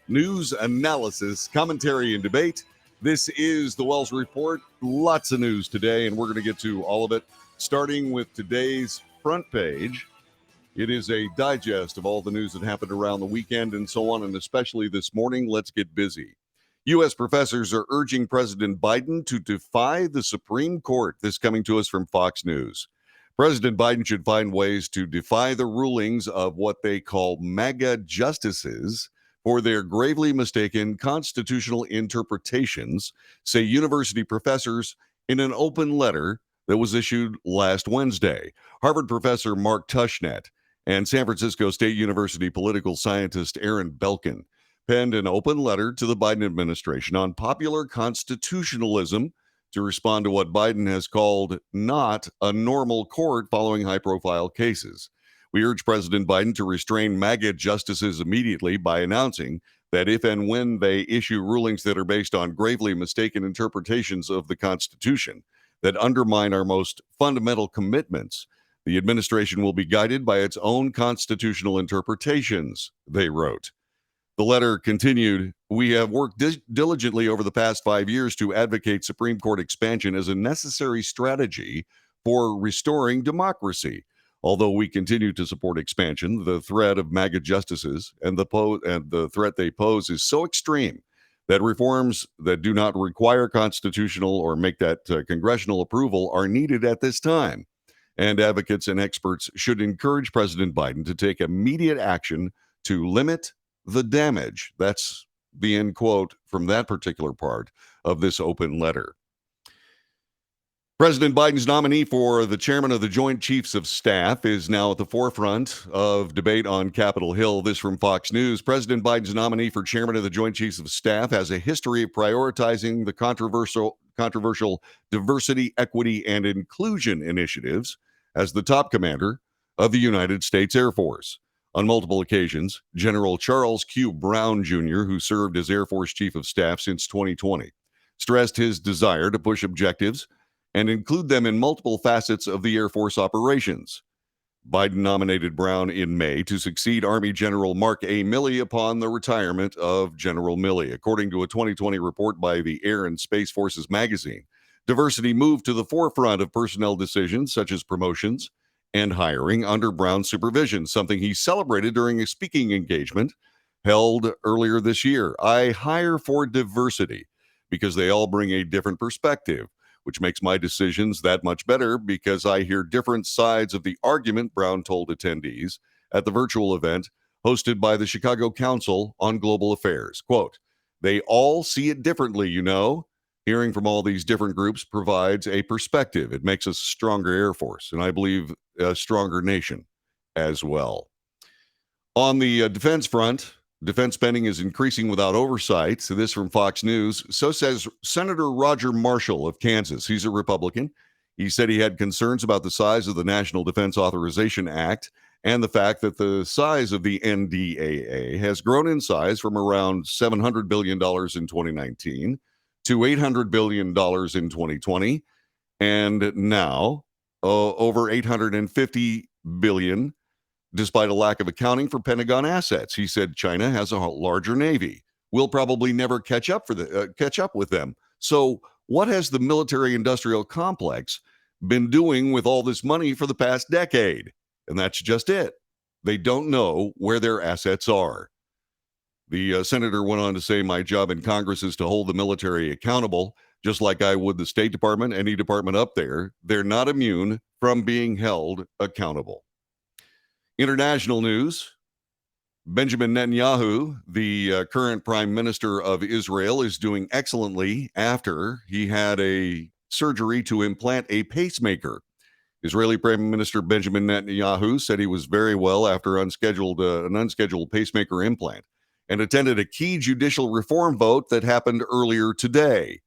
news, analysis, commentary, and debate. This is the Wells Report. Lots of news today, and we're going to get to all of it, starting with today's front page. It is a digest of all the news that happened around the weekend and so on, and especially this morning. Let's get busy. U.S. professors are urging President Biden to defy the Supreme Court. This coming to us from Fox News. President Biden should find ways to defy the rulings of what they call MAGA justices for their gravely mistaken constitutional interpretations, say university professors in an open letter that was issued last Wednesday. Harvard professor Mark Tushnet and San Francisco State University political scientist Aaron Belkin penned an open letter to the Biden administration on popular constitutionalism to respond to what Biden has called not a normal court following high-profile cases. We urge President Biden to restrain MAGA justices immediately by announcing that if and when they issue rulings that are based on gravely mistaken interpretations of the Constitution that undermine our most fundamental commitments, the administration will be guided by its own constitutional interpretations, they wrote. The letter continued, "We have worked diligently over the past 5 years to advocate Supreme Court expansion as a necessary strategy for restoring democracy. Although we continue to support expansion, the threat of MAGA justices and the threat they pose is so extreme that reforms that do not require constitutional or make that congressional approval are needed at this time. And advocates and experts should encourage President Biden to take immediate action to limit the damage." That's the end quote from that particular part of this open letter. President Biden's nominee for the chairman of the Joint Chiefs of Staff is now at the forefront of debate on Capitol Hill. This from Fox News. President Biden's nominee for chairman of the Joint Chiefs of Staff has a history of prioritizing the controversial diversity, equity, and inclusion initiatives as the top commander of the United States Air Force. On multiple occasions, General Charles Q. Brown, Jr., who served as Air Force Chief of Staff since 2020, stressed his desire to push objectives and include them in multiple facets of the Air Force operations. Biden nominated Brown in May to succeed Army General Mark A. Milley upon the retirement of General Milley. According to a 2020 report by the Air and Space Forces magazine, diversity moved to the forefront of personnel decisions such as promotions and hiring under Brown's supervision, something he celebrated during a speaking engagement held earlier this year. "I hire for diversity because they all bring a different perspective, which makes my decisions that much better because I hear different sides of the argument," Brown told attendees at the virtual event hosted by the Chicago Council on Global Affairs. Quote, "They all see it differently, you know. Hearing from all these different groups provides a perspective. It makes us a stronger Air Force, and I believe a stronger nation as well." On the defense front, defense spending is increasing without oversight. So this from Fox News. So says Senator Roger Marshall of Kansas. He's a Republican. He said he had concerns about the size of the National Defense Authorization Act and the fact that the size of the NDAA has grown in size from around $700 billion in 2019 to $800 billion in 2020, and now over $850 billion, despite a lack of accounting for Pentagon assets. He said China has a larger Navy. We'll probably never catch up with them. So what has the military-industrial complex been doing with all this money for the past decade? And that's just it. They don't know where their assets are. The senator went on to say, "My job in Congress is to hold the military accountable, just like I would the State Department, any department up there. They're not immune from being held accountable." International news. Benjamin Netanyahu, the current prime minister of Israel, is doing excellently after he had a surgery to implant a pacemaker. Israeli Prime Minister Benjamin Netanyahu said he was very well after an unscheduled pacemaker implant, and attended a key judicial reform vote that happened earlier today.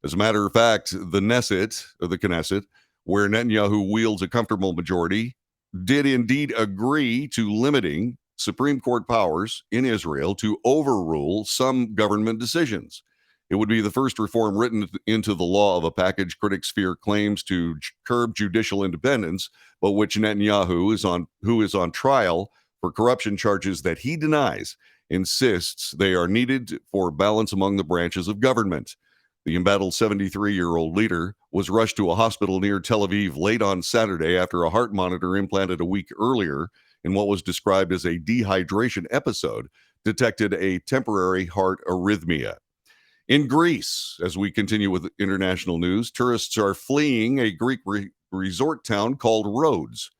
As a matter of fact, the Knesset, where Netanyahu wields a comfortable majority, did indeed agree to limiting Supreme Court powers in Israel to overrule some government decisions. It would be the first reform written into the law of a package critics fear claims to curb judicial independence, but which Netanyahu who is on trial for corruption charges that he denies. insists they are needed for balance among the branches of government. The embattled 73-year-old leader was rushed to a hospital near Tel Aviv late on Saturday after a heart monitor implanted a week earlier in what was described as a dehydration episode detected a temporary heart arrhythmia. In Greece, as we continue with international news, tourists are fleeing a Greek resort town called Rhodes.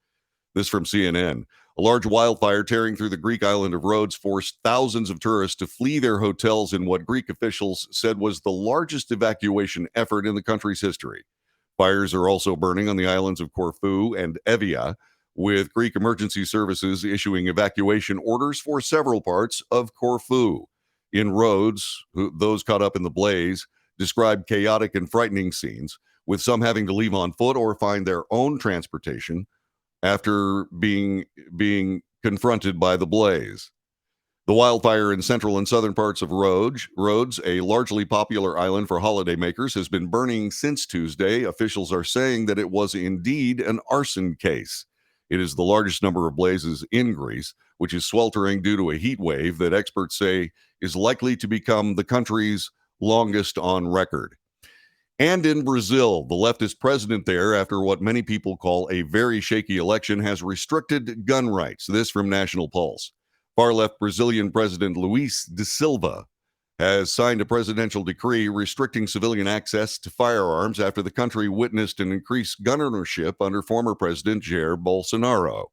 This from CNN. A large wildfire tearing through the Greek island of Rhodes forced thousands of tourists to flee their hotels in what Greek officials said was the largest evacuation effort in the country's history. Fires are also burning on the islands of Corfu and Evia, with Greek emergency services issuing evacuation orders for several parts of Corfu. In Rhodes, those caught up in the blaze described chaotic and frightening scenes, with some having to leave on foot or find their own transportation after being confronted by the blaze. The wildfire in central and southern parts of Rhodes, a largely popular island for holidaymakers, has been burning since Tuesday. Officials are saying that it was indeed an arson case. It is the largest number of blazes in Greece, which is sweltering due to a heat wave that experts say is likely to become the country's longest on record. And in Brazil, the leftist president there, after what many people call a very shaky election, has restricted gun rights. This from National Pulse. Far-left Brazilian President Luiz de Silva has signed a presidential decree restricting civilian access to firearms after the country witnessed an increased gun ownership under former President Jair Bolsonaro.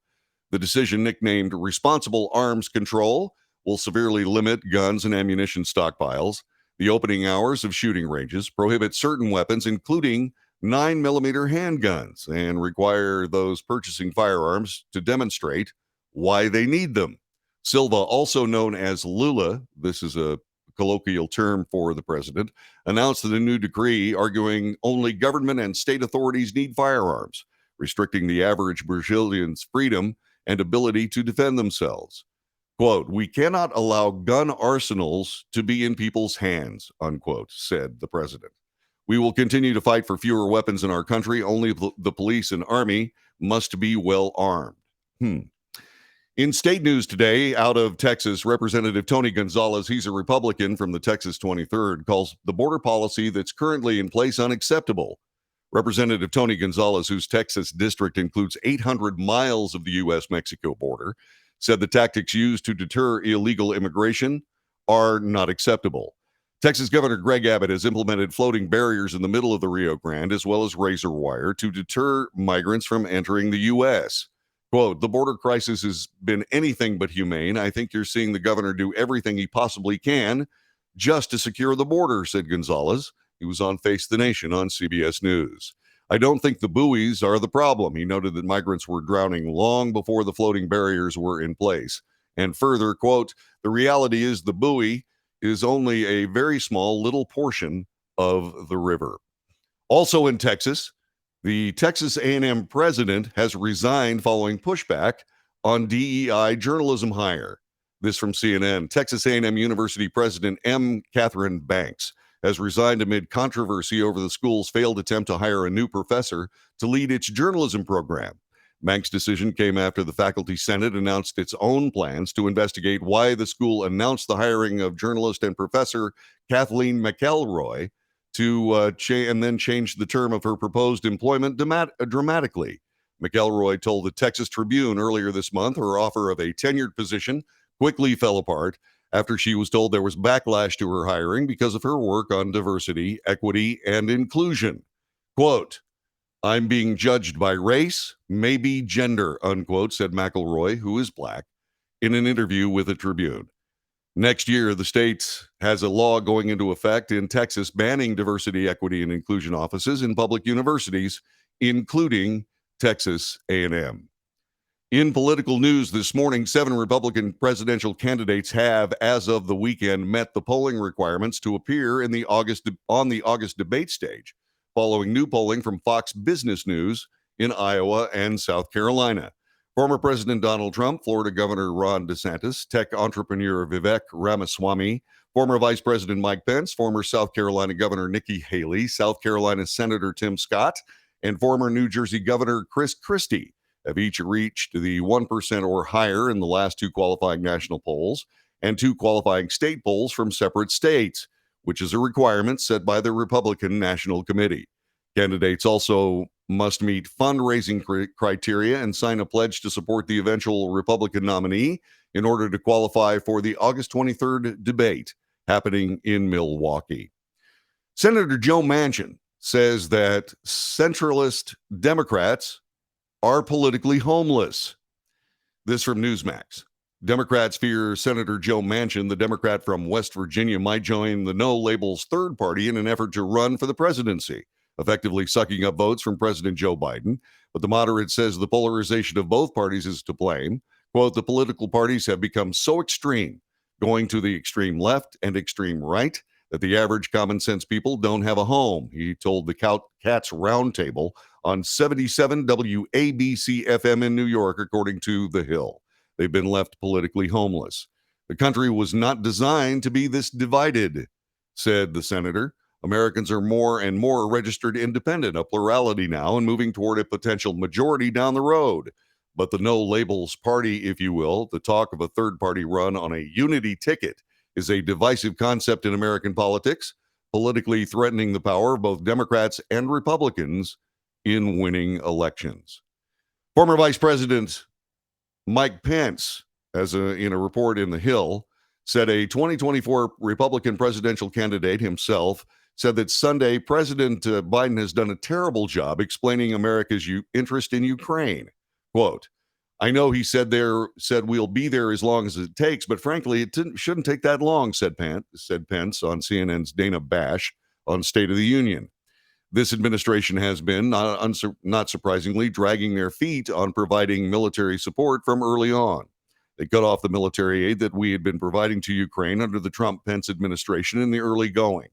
The decision, nicknamed Responsible Arms Control, will severely limit guns and ammunition stockpiles, the opening hours of shooting ranges, prohibit certain weapons, including 9mm handguns, and require those purchasing firearms to demonstrate why they need them. Silva, also known as Lula, this is a colloquial term for the president, announced the new decree, arguing only government and state authorities need firearms, restricting the average Brazilian's freedom and ability to defend themselves. Quote, "We cannot allow gun arsenals to be in people's hands," unquote, said the president. "We will continue to fight for fewer weapons in our country. Only the police and army must be well armed." In state news today, out of Texas, Representative Tony Gonzalez, he's a Republican from the Texas 23rd, calls the border policy that's currently in place unacceptable. Representative Tony Gonzalez, whose Texas district includes 800 miles of the U.S.-Mexico border, said the tactics used to deter illegal immigration are not acceptable. Texas Governor Greg Abbott has implemented floating barriers in the middle of the Rio Grande, as well as razor wire, to deter migrants from entering the U.S. Quote, "The border crisis has been anything but humane. I think you're seeing the governor do everything he possibly can just to secure the border," said Gonzalez. He was on Face the Nation on CBS News. "I don't think the buoys are the problem." He noted that migrants were drowning long before the floating barriers were in place. And further, quote, "The reality is the buoy is only a very small little portion of the river." Also in Texas, the Texas A&M president has resigned following pushback on DEI journalism hire. This from CNN. Texas A&M University President M. Catherine Banks has resigned amid controversy over the school's failed attempt to hire a new professor to lead its journalism program. Banks' decision came after the Faculty Senate announced its own plans to investigate why the school announced the hiring of journalist and professor Kathleen McElroy and then changed the term of her proposed employment dramatically. McElroy told the Texas Tribune earlier this month her offer of a tenured position quickly fell apart after she was told there was backlash to her hiring because of her work on diversity, equity, and inclusion. Quote, "I'm being judged by race, maybe gender," unquote, said McElroy, who is black, in an interview with the Tribune. Next year, the state has a law going into effect in Texas banning diversity, equity, and inclusion offices in public universities, including Texas A&M. In political news this morning, 7 Republican presidential candidates have, as of the weekend, met the polling requirements to appear on the August debate stage, following new polling from Fox Business News in Iowa and South Carolina. Former President Donald Trump, Florida Governor Ron DeSantis, tech entrepreneur Vivek Ramaswamy, former Vice President Mike Pence, former South Carolina Governor Nikki Haley, South Carolina Senator Tim Scott, and former New Jersey Governor Chris Christie have each reached the 1% or higher in the last 2 qualifying national polls and 2 qualifying state polls from separate states, which is a requirement set by the Republican National Committee. Candidates also must meet fundraising criteria and sign a pledge to support the eventual Republican nominee in order to qualify for the August 23rd debate happening in Milwaukee. Senator Joe Manchin says that centralist Democrats are politically homeless. This from Newsmax. Democrats fear Senator Joe Manchin, the Democrat from West Virginia, might join the No Labels third party in an effort to run for the presidency, effectively sucking up votes from President Joe Biden. But the moderate says the polarization of both parties is to blame. Quote, the political parties have become so extreme, going to the extreme left and extreme right, that the average common sense people don't have a home, he told the Cats Roundtable on 77 WABC FM in New York, according to The Hill. They've been left politically homeless. The country was not designed to be this divided, said the senator. Americans are more and more registered independent, a plurality now, and moving toward a potential majority down the road. But the No Labels party, if you will, the talk of a third party run on a unity ticket, is a divisive concept in American politics, politically threatening the power of both Democrats and Republicans in winning elections. Former Vice President Mike Pence, in a report in The Hill, said a 2024 Republican presidential candidate himself said that Sunday President Biden has done a terrible job explaining America's interest in Ukraine. Quote, I know he said we'll be there as long as it takes, but frankly, it shouldn't take that long, said Pence on CNN's Dana Bash on State of the Union. This administration has been, not surprisingly, dragging their feet on providing military support from early on. They cut off the military aid that we had been providing to Ukraine under the Trump-Pence administration in the early going.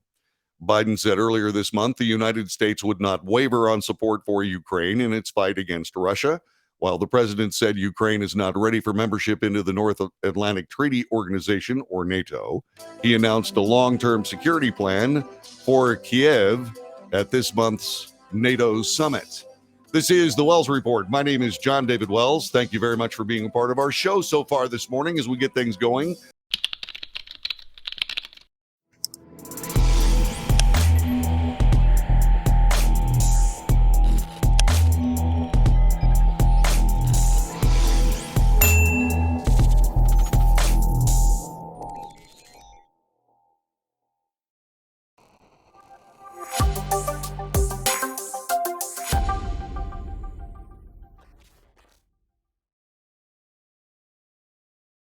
Biden said earlier this month the United States would not waver on support for Ukraine in its fight against Russia, while the president said Ukraine is not ready for membership into the North Atlantic Treaty Organization, or NATO. He announced a long-term security plan for Kiev at this month's NATO summit. This is the Wells Report. My name is John David Wells. Thank you very much for being a part of our show so far this morning as we get things going